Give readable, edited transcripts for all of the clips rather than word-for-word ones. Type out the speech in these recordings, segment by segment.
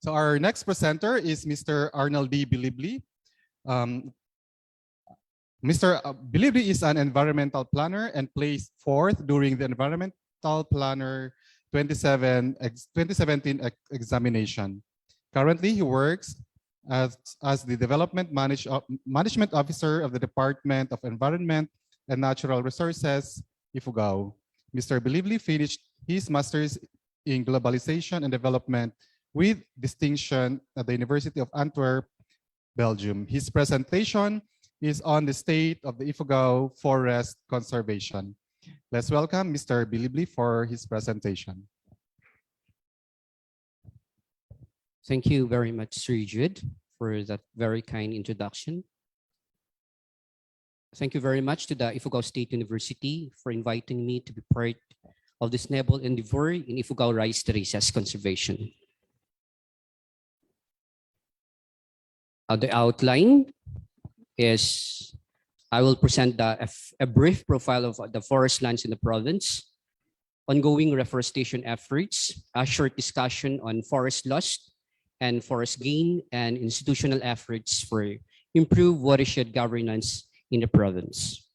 So our next presenter is Mr. Arnold D. Bilibli. Mr. Bilibli is an environmental planner and placed fourth during the Environmental Planner 2017 examination. Currently, he works as the Management Officer of the Department of Environment and Natural Resources, Ifugao. Mr. Bilibli finished his master's in Globalization and Development with distinction at the University of Antwerp, Belgium. His presentation is on the state of the Ifugao forest conservation. Let's welcome Mr. Bilibli for his presentation. Thank you very much, Sir Jude, for that very kind introduction. Thank you very much to the Ifugao State University for inviting me to be part of this noble endeavor in Ifugao rice terraces conservation. The outline is I will present a brief profile of the forest lands in the province, ongoing reforestation efforts, a short discussion on forest loss and forest gain, and institutional efforts for improved watershed governance in the province.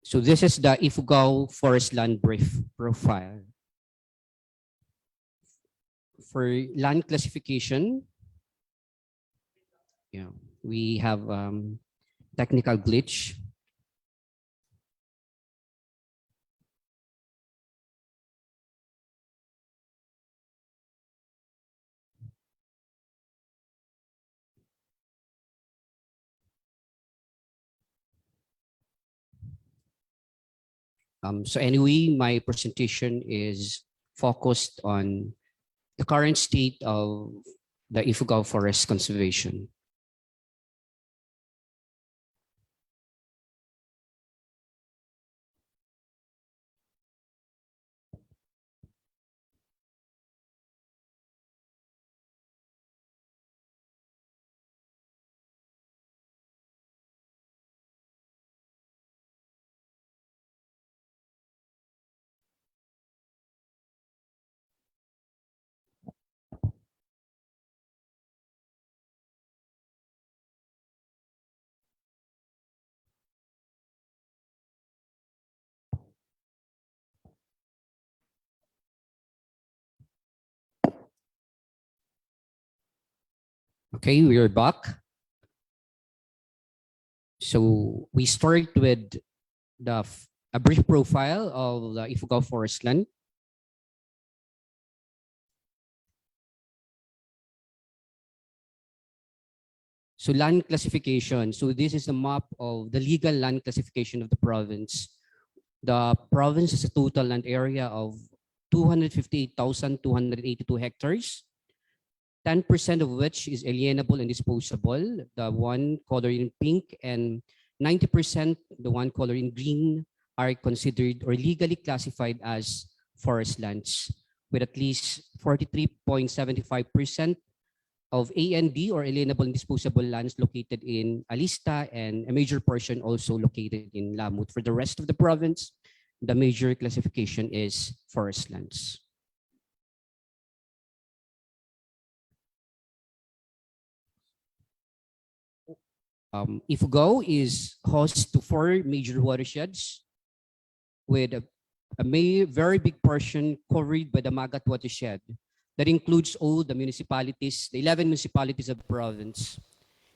So this is the Ifugao forest land brief profile. For land classification, we have technical glitch. So anyway, my presentation is focused on the current state of the Ifugao forest conservation. Okay, we are back. So we start with a brief profile of the Ifugao forest land. So land classification. So this is a map of the legal land classification of the province. The province has a total land area of 258,282 hectares. 10% of which is alienable and disposable, the one colored in pink, and 90%, the one colored in green, are considered or legally classified as forest lands, with at least 43.75% of AND or alienable and disposable lands located in Alista, and a major portion also located in Lamut. For the rest of the province, the major classification is forest lands. Ifugao is host to 4 major watersheds with a very big portion covered by the Magat watershed. That includes all the municipalities, the 11 municipalities of the province.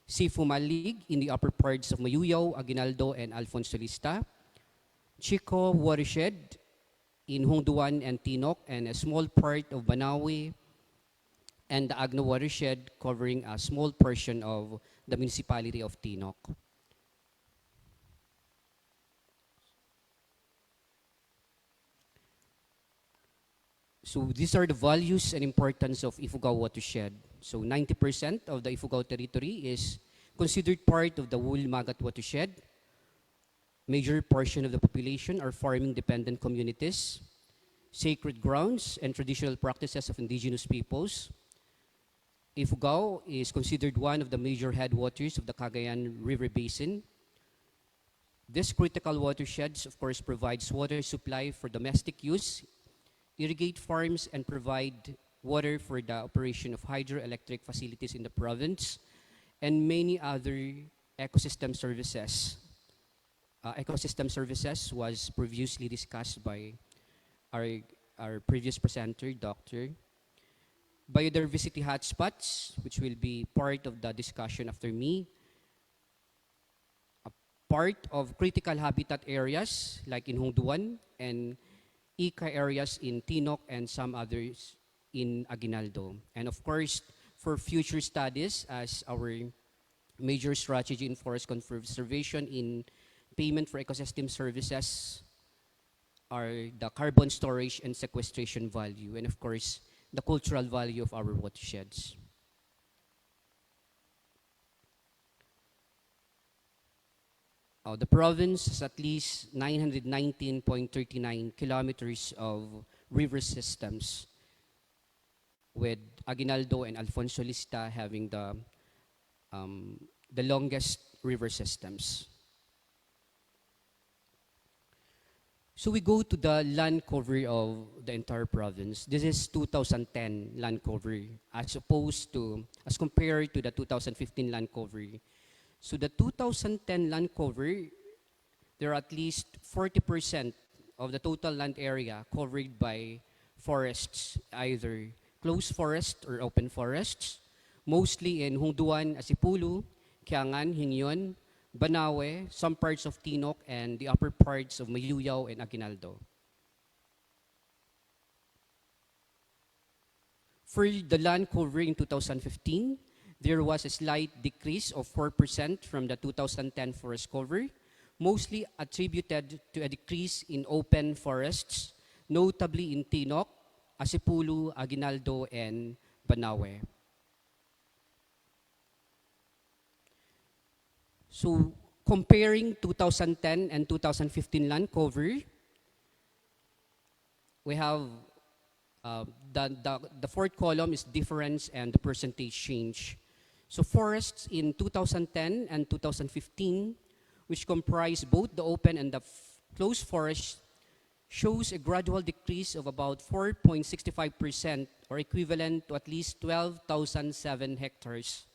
Sifu Malig in the upper parts of Mayuyaw, Aguinaldo, and Alfonso Lista. Chico watershed in Hongduan and Tinok, and a small part of Banawe, and the Agno watershed covering a small portion of the municipality of Tinok. So these are the values and importance of Ifugao watershed. So 90% of the Ifugao territory is considered part of the whole Magat watershed. Major portion of the population are farming dependent communities. Sacred grounds and traditional practices of indigenous peoples. Ifugao is considered one of the major headwaters of the Cagayan River Basin. This critical watersheds, of course, provides water supply for domestic use, irrigate farms, and provide water for the operation of hydroelectric facilities in the province, and many other ecosystem services. Ecosystem services was previously discussed by our, our previous presenter, Dr. Biodiversity hotspots, which will be part of the discussion after me. A part of critical habitat areas like in Hongduan and ICA areas in Tinok and some others in Aguinaldo. And of course, for future studies as our major strategy in forest conservation in payment for ecosystem services are the carbon storage and sequestration value, and of course, the cultural value of our watersheds. The province has at least 919.39 kilometers of river systems, with Aguinaldo and Alfonso Lista having the longest river systems. So we go to the land cover of the entire province. This is 2010 land cover as compared to the 2015 land cover. So the 2010 land cover, there are at least 40% of the total land area covered by forests, either closed forest or open forests, mostly in Hongduan, Asipulu, Kiangan, Hingyon, Banawe, some parts of Tinok, and the upper parts of Mayuyao and Aguinaldo. For the land cover in 2015, there was a slight decrease of 4% from the 2010 forest cover, mostly attributed to a decrease in open forests, notably in Tinok, Asipulu, Aguinaldo, and Banawe. So comparing 2010 and 2015 land cover, we have the fourth column is difference and the percentage change. So forests in 2010 and 2015, which comprise both the open and the closed forests, shows a gradual decrease of about 4.65%, or equivalent to at least 12,007 hectares.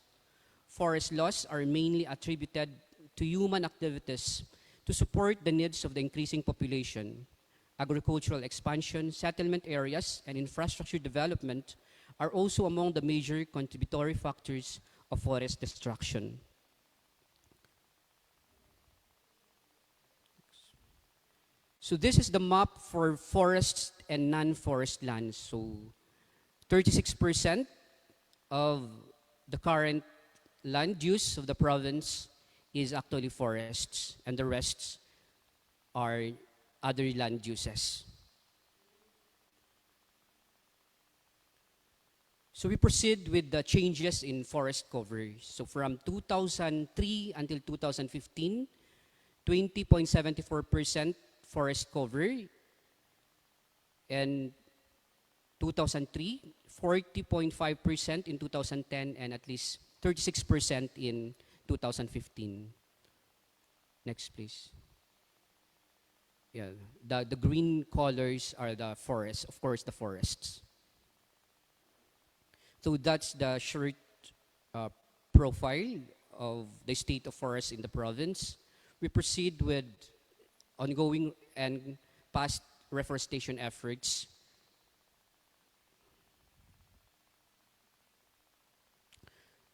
Forest loss are mainly attributed to human activities to support the needs of the increasing population. Agricultural expansion, settlement areas, and infrastructure development are also among the major contributory factors of forest destruction. So this is the map for forests and non-forest lands. So 36% of the current land use of the province is actually forests, and the rest are other land uses. So we proceed with the changes in forest cover. So from 2003 until 2015, 20.74% forest cover, and 2003, 40.5% in 2010, and at least 36% in 2015. Next, please. Yeah, the green colors are the forests, of course, the forests. So that's the short profile of the state of forests in the province. We proceed with ongoing and past reforestation efforts.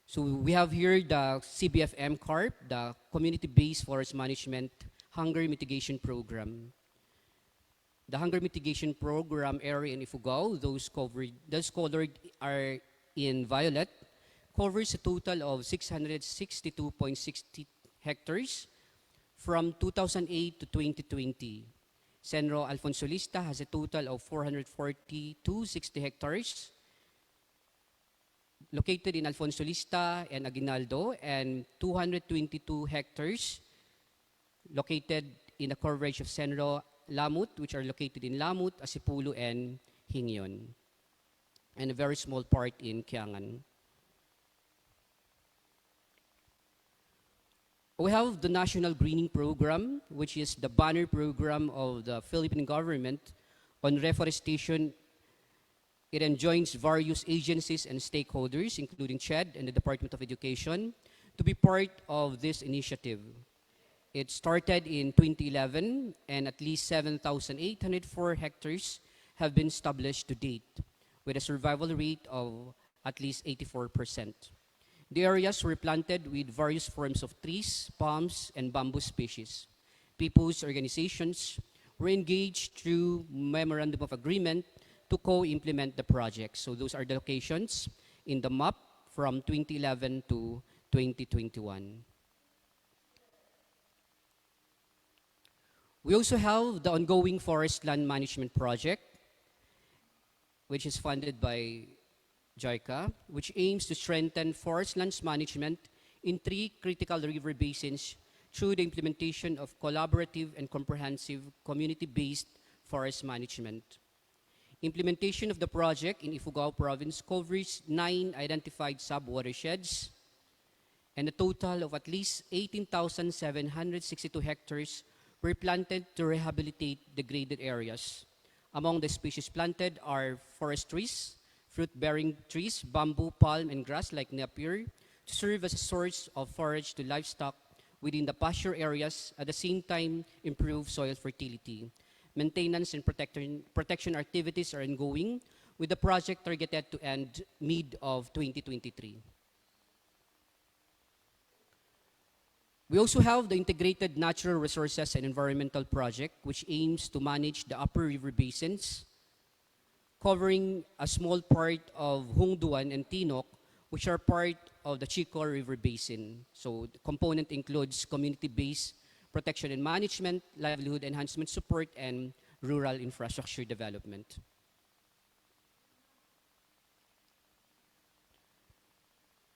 So we have here the CBFM CARP, the Community-Based Forest Management Hunger Mitigation Program. The Hunger Mitigation Program area in Ifugao, those colored are in violet, covers a total of 662.60 hectares from 2008 to 2020. Senro Alfonso Lista has a total of 442.60 hectares located in Alfonso Lista and Aguinaldo, and 222 hectares located in the coverage of Senro Lamut, which are located in Lamut, Asipulu, and Hingyon, and a very small part in Kiangan. We have the National Greening Program, which is the banner program of the Philippine government on reforestation. It enjoins various agencies and stakeholders, including CHED and the Department of Education, to be part of this initiative. It started in 2011, and at least 7,804 hectares have been established to date, with a survival rate of at least 84%. The areas were planted with various forms of trees, palms, and bamboo species. People's organizations were engaged through memorandum of agreement to co-implement the project. So those are the locations in the map from 2011 to 2021. We also have the ongoing forest land management project, which is funded by JICA, which aims to strengthen forest lands management in 3 critical river basins through the implementation of collaborative and comprehensive community-based forest management. Implementation of the project in Ifugao province covers 9 identified sub-watersheds and a total of at least 18,762 hectares were planted to rehabilitate degraded areas. Among the species planted are forest trees, fruit-bearing trees, bamboo, palm, and grass like Napier to serve as a source of forage to livestock within the pasture areas, at the same time improve soil fertility. Maintenance and protection activities are ongoing, with the project targeted to end mid of 2023. We also have the Integrated Natural Resources and Environmental Project, which aims to manage the upper river basins, covering a small part of Hongduan and Tinok, which are part of the Chicor River Basin. So the component includes community-based protection and management, livelihood enhancement support, and rural infrastructure development.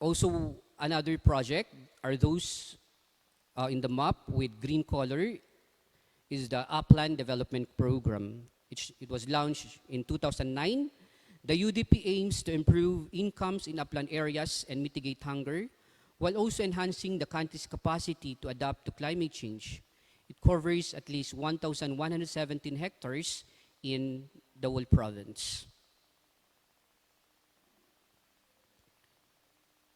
Also, another project are those in the map with green color is the Upland Development Program. It was launched in 2009. The UDP aims to improve incomes in upland areas and mitigate hunger, while also enhancing the country's capacity to adapt to climate change. It covers at least 1,117 hectares in the whole province.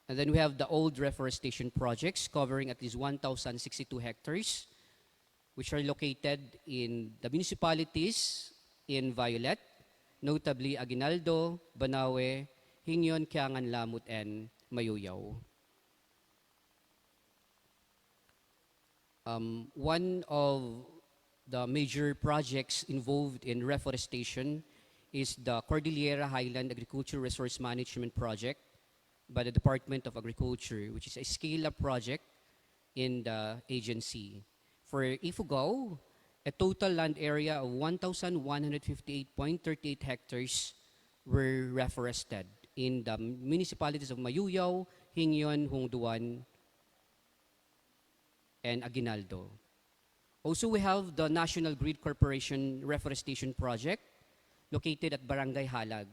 And then we have the old reforestation projects covering at least 1,062 hectares, which are located in the municipalities in Violet, notably Aguinaldo, Banawe, Hingyon, Kiangan, Lamut, and Mayuyao. One of the major projects involved in reforestation is the Cordillera Highland Agricultural Resource Management Project by the Department of Agriculture, which is a scale-up project in the agency. For Ifugao, a total land area of 1,158.38 hectares were reforested in the municipalities of Mayuyao, Hingyon, Hongduan, and Aguinaldo. Also, we have the National Grid Corporation Reforestation Project located at Barangay Halag.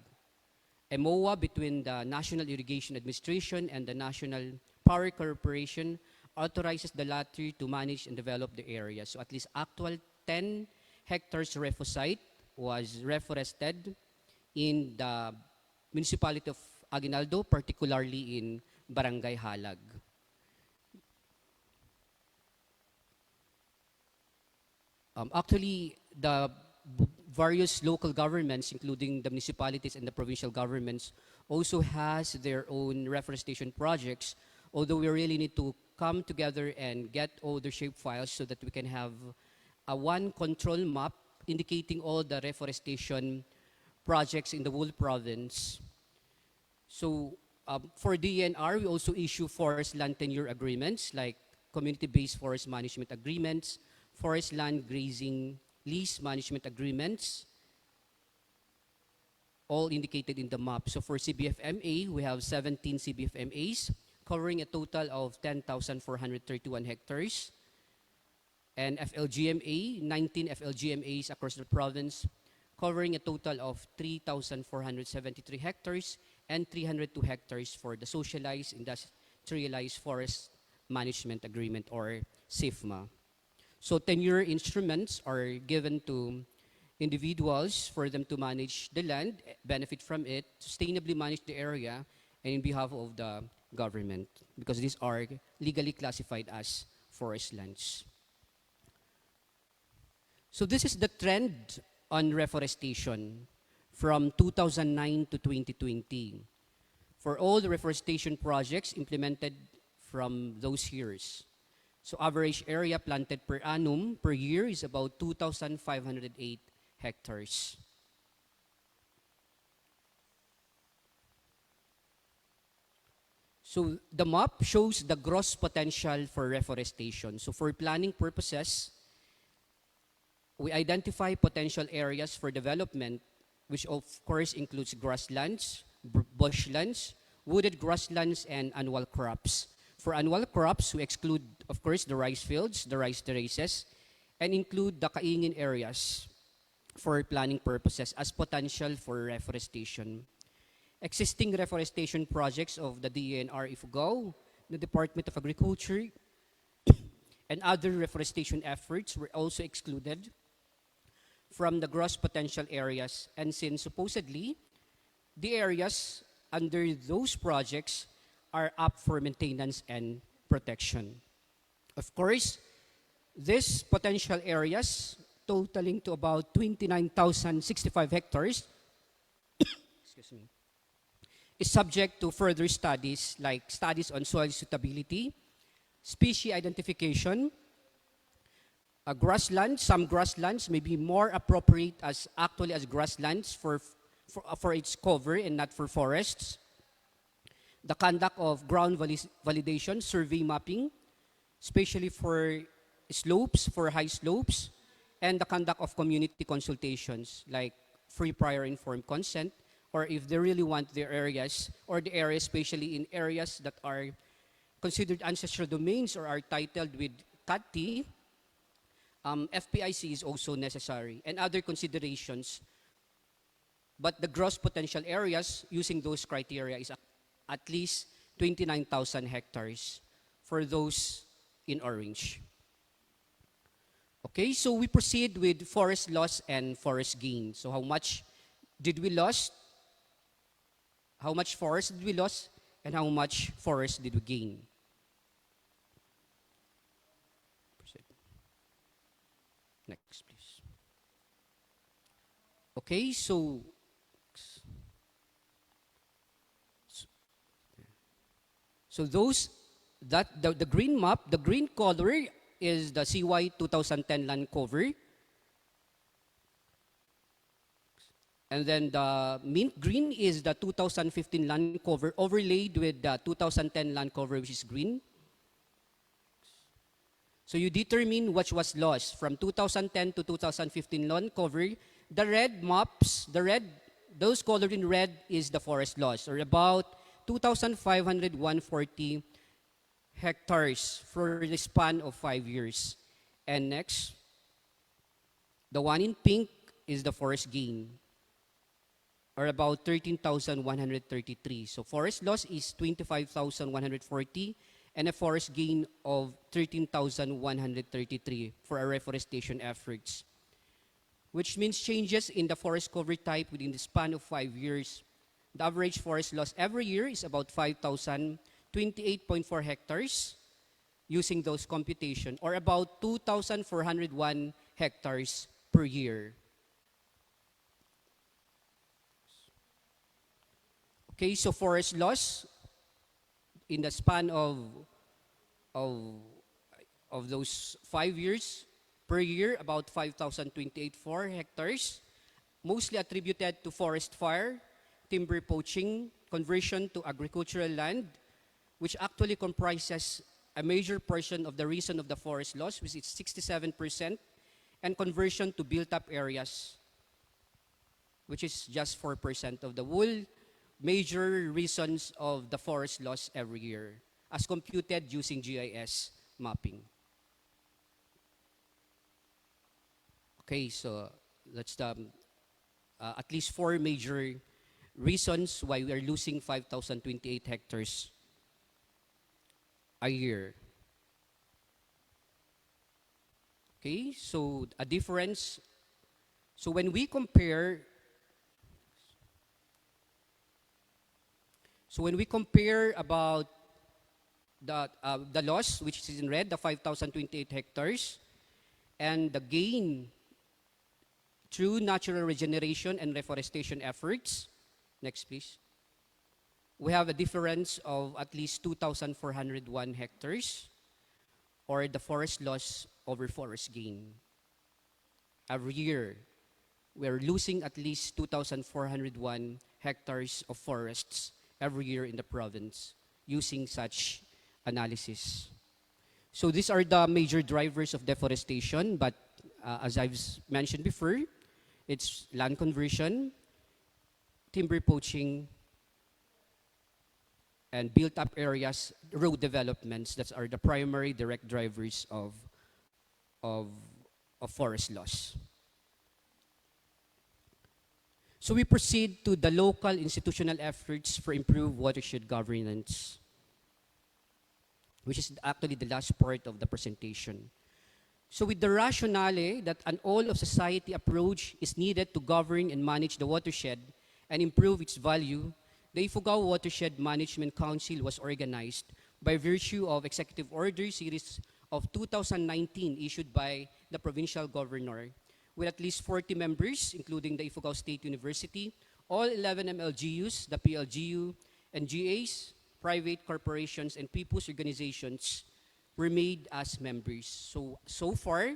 A MOA between the National Irrigation Administration and the National Power Corporation authorizes the latter to manage and develop the area. So at least actual 10 hectares refosite was reforested in the municipality of Aguinaldo, particularly in Barangay Halag. Actually, the various local governments, including the municipalities and the provincial governments, also has their own reforestation projects, although we really need to come together and get all the shape files so that we can have a one control map indicating all the reforestation projects in the whole province. So for DNR, we also issue forest land tenure agreements like community-based forest management agreements, forest land grazing lease management agreements, all indicated in the map. So for CBFMA, we have 17 CBFMAs covering a total of 10,431 hectares. And FLGMA, 19 FLGMAs across the province, covering a total of 3,473 hectares and 302 hectares for the socialized industrialized forest Management Agreement, or SIFMA. So 10-year instruments are given to individuals for them to manage the land, benefit from it, sustainably manage the area, and in behalf of the government, because these are legally classified as forest lands. So this is the trend on reforestation from 2009 to 2020 for all the reforestation projects implemented from those years. So average area planted per annum per year is about 2,508 hectares. So the map shows the gross potential for reforestation. So for planning purposes, we identify potential areas for development, which of course includes grasslands, bushlands, wooded grasslands, and annual crops. For annual crops, we exclude, of course, the rice fields, the rice terraces, and include the kaingin areas for planning purposes as potential for reforestation. Existing reforestation projects of the DENR Ifugao, the Department of Agriculture, and other reforestation efforts were also excluded from the gross potential areas, and since supposedly the areas under those projects are up for maintenance and protection. Of course, these potential areas totaling to about 29,065 hectares excuse me, is subject to further studies like studies on soil suitability, species identification, some grasslands may be more appropriate as actually as grasslands for its cover and not for forests. The conduct of ground validation, survey mapping, especially for slopes, for high slopes, and the conduct of community consultations like free prior informed consent, or if they really want their areas, or the areas especially in areas that are considered ancestral domains or are titled with CAT-T, FPIC is also necessary, and other considerations. But the gross potential areas using those criteria is at least 29,000 hectares for those in orange. Okay, so we proceed with forest loss and forest gain. So how much did we lose? How much forest did we lose? And how much forest did we gain? Proceed. Next, please. Okay, so the green map, the green color is the CY 2010 land cover. And then the mint green is the 2015 land cover overlaid with the 2010 land cover, which is green. So you determine what was lost from 2010 to 2015 land cover. The red maps, those colored in red is the forest loss, or about 2,540 hectares for the span of 5 years. And next, the one in pink is the forest gain, or about 13,133. So forest loss is 25,140 and a forest gain of 13,133 for our reforestation efforts, which means changes in the forest cover type within the span of 5 years. The average forest loss every year is about 5,028.4 hectares using those computation, or about 2,401 hectares per year. Okay, so forest loss in the span of those 5 years per year, about 5,028.4 hectares, mostly attributed to forest fire, timber poaching, conversion to agricultural land, which actually comprises a major portion of the reason of the forest loss, which is 67%, and conversion to built-up areas, which is just 4% of the whole major reasons of the forest loss every year, as computed using GIS mapping. Okay, so that's at least 4 major reasons why we are losing 5,028 hectares a year. Okay, so a difference. So when we compare, about the loss, which is in red, the 5,028 hectares, and the gain through natural regeneration and reforestation efforts. Next, please. We have a difference of at least 2,401 hectares, or the forest loss over forest gain. Every year, we're losing at least 2,401 hectares of forests every year in the province using such analysis. So these are the major drivers of deforestation, but as I've mentioned before, it's land conversion, timber poaching, and built-up areas, road developments that are the primary direct drivers of, of forest loss. So we proceed to the local institutional efforts for improved watershed governance, which is actually the last part of the presentation. So with the rationale that an all-of-society approach is needed to govern and manage the watershed and improve its value, the Ifugao Watershed Management Council was organized by virtue of Executive Order Series of 2019 issued by the provincial governor, with at least 40 members, including the Ifugao State University, all 11 MLGUs, the PLGU, and GAs, private corporations, and people's organizations were made as members. So far,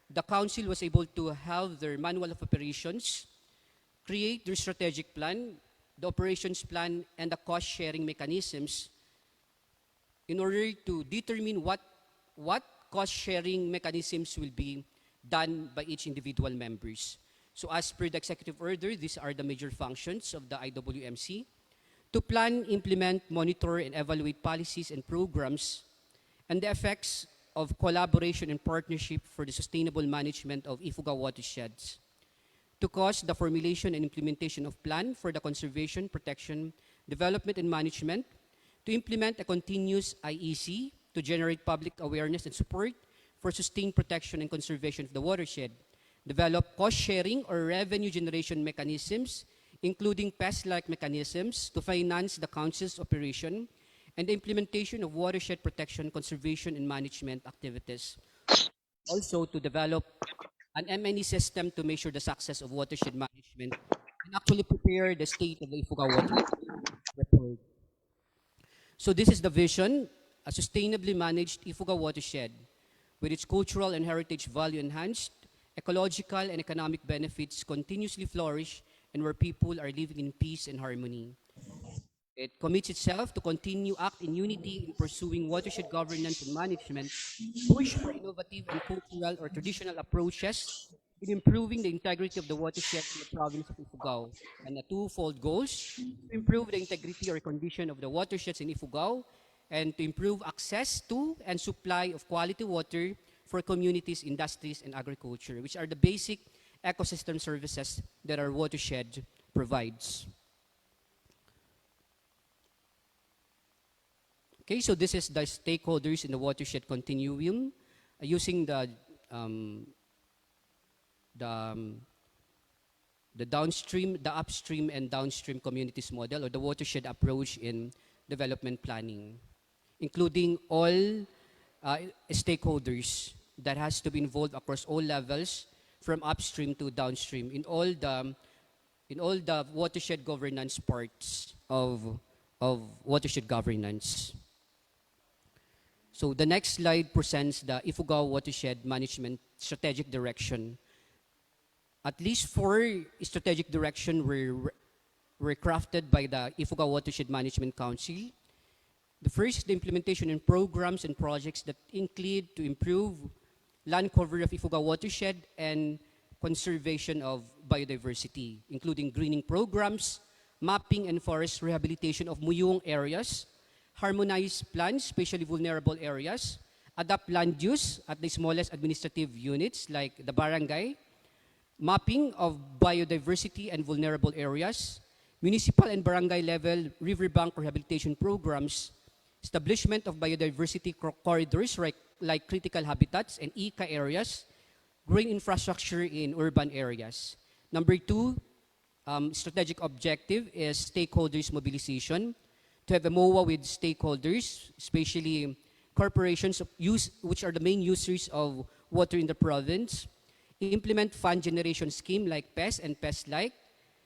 the council was able to have their manual of operations, create their strategic plan, the operations plan, and the cost-sharing mechanisms in order to determine what cost-sharing mechanisms will be done by each individual members. So as per the executive order, these are the major functions of the IWMC: to plan, implement, monitor, and evaluate policies and programs and the effects of collaboration and partnership for the sustainable management of Ifugao watersheds; to cause the formulation and implementation of plan for the conservation, protection, development, and management; to implement a continuous IEC to generate public awareness and support for sustained protection and conservation of the watershed; develop cost-sharing or revenue generation mechanisms, including pest-like mechanisms to finance the council's operation and the implementation of watershed protection, conservation, and management activities. Also, to develop an MNE system to measure the success of watershed management and actually prepare the state of the Ifugao watershed report. So this is the vision: a sustainably managed Ifugao watershed with its cultural and heritage value enhanced, ecological and economic benefits continuously flourish, and where people are living in peace and harmony. It commits itself to continue act in unity in pursuing watershed governance and management, push for innovative and cultural or traditional approaches in improving the integrity of the watershed in the province of Ifugao, and the twofold goals: to improve the integrity or condition of the watersheds in Ifugao, and to improve access to and supply of quality water for communities, industries, and agriculture, which are the basic ecosystem services that our watershed provides. Okay, so this is the stakeholders in the watershed continuum using the, um, the downstream, the upstream and downstream communities model, or the watershed approach in development planning, including all stakeholders that has to be involved across all levels, from upstream to downstream, in all the watershed governance parts of watershed governance. So the next slide presents the Ifugao Watershed Management Strategic Direction. At least 4 strategic directions were crafted by the Ifugao Watershed Management Council. The first is the implementation in programs and projects that include to improve land cover of Ifugao watershed and conservation of biodiversity, including greening programs, mapping and forest rehabilitation of muyong areas, harmonize plans, especially vulnerable areas, adapt land use at the smallest administrative units like the barangay, mapping of biodiversity and vulnerable areas, municipal and barangay level riverbank rehabilitation programs, establishment of biodiversity corridors like critical habitats and ICA areas, green infrastructure in urban areas. Number two, strategic objective is stakeholders mobilization, to have a MOA with stakeholders, especially corporations which are the main users of water in the province, implement fund generation scheme like PES and PES-like,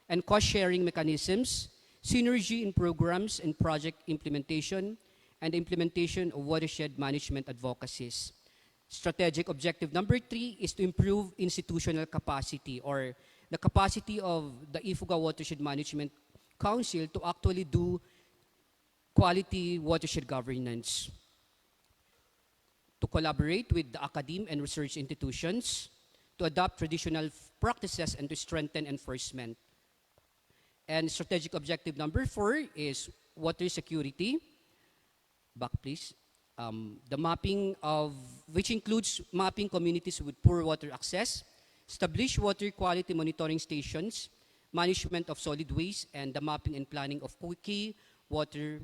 and cost-sharing mechanisms, synergy in programs and project implementation, and the implementation of watershed management advocacies. Strategic objective number three is to improve institutional capacity, or the capacity of the Ifugao Watershed Management Council to actually do quality watershed governance, to collaborate with the academe and research institutions, to adopt traditional practices, and to strengthen enforcement. And strategic objective number four is water security. Back, please. The mapping of, which includes mapping communities with poor water access, establish water quality monitoring stations, management of solid waste, and the mapping and planning of key water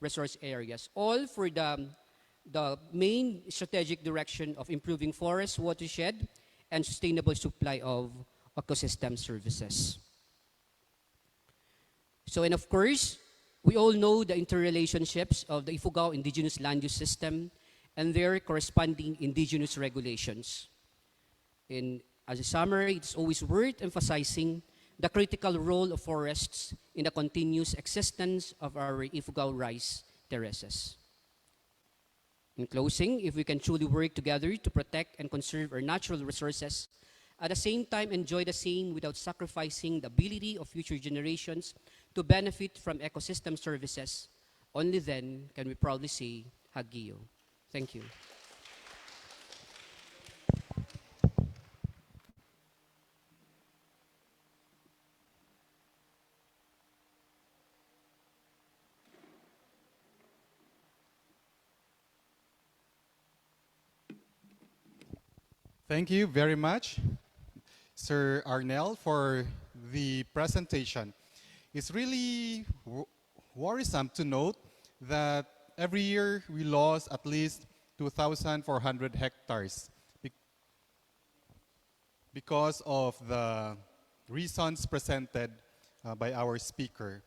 resource areas, all for the main strategic direction of improving forest watershed and sustainable supply of ecosystem services. So, and of course, we all know the interrelationships of the Ifugao indigenous land use system and their corresponding indigenous regulations. As a summary, it's always worth emphasizing the critical role of forests in the continuous existence of our Ifugao rice terraces. In closing, if we can truly work together to protect and conserve our natural resources, at the same time enjoy the same without sacrificing the ability of future generations to benefit from ecosystem services, only then can we proudly say, Hagio. Thank you. Thank you very much, Sir Arnel, for the presentation. It's really worrisome to note that every year we lost at least 2,400 hectares because of the reasons presented by our speaker.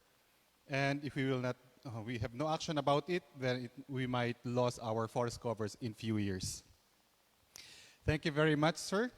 And if we will not, we have no action about it, then we might lose our forest covers in few years. Thank you very much, sir.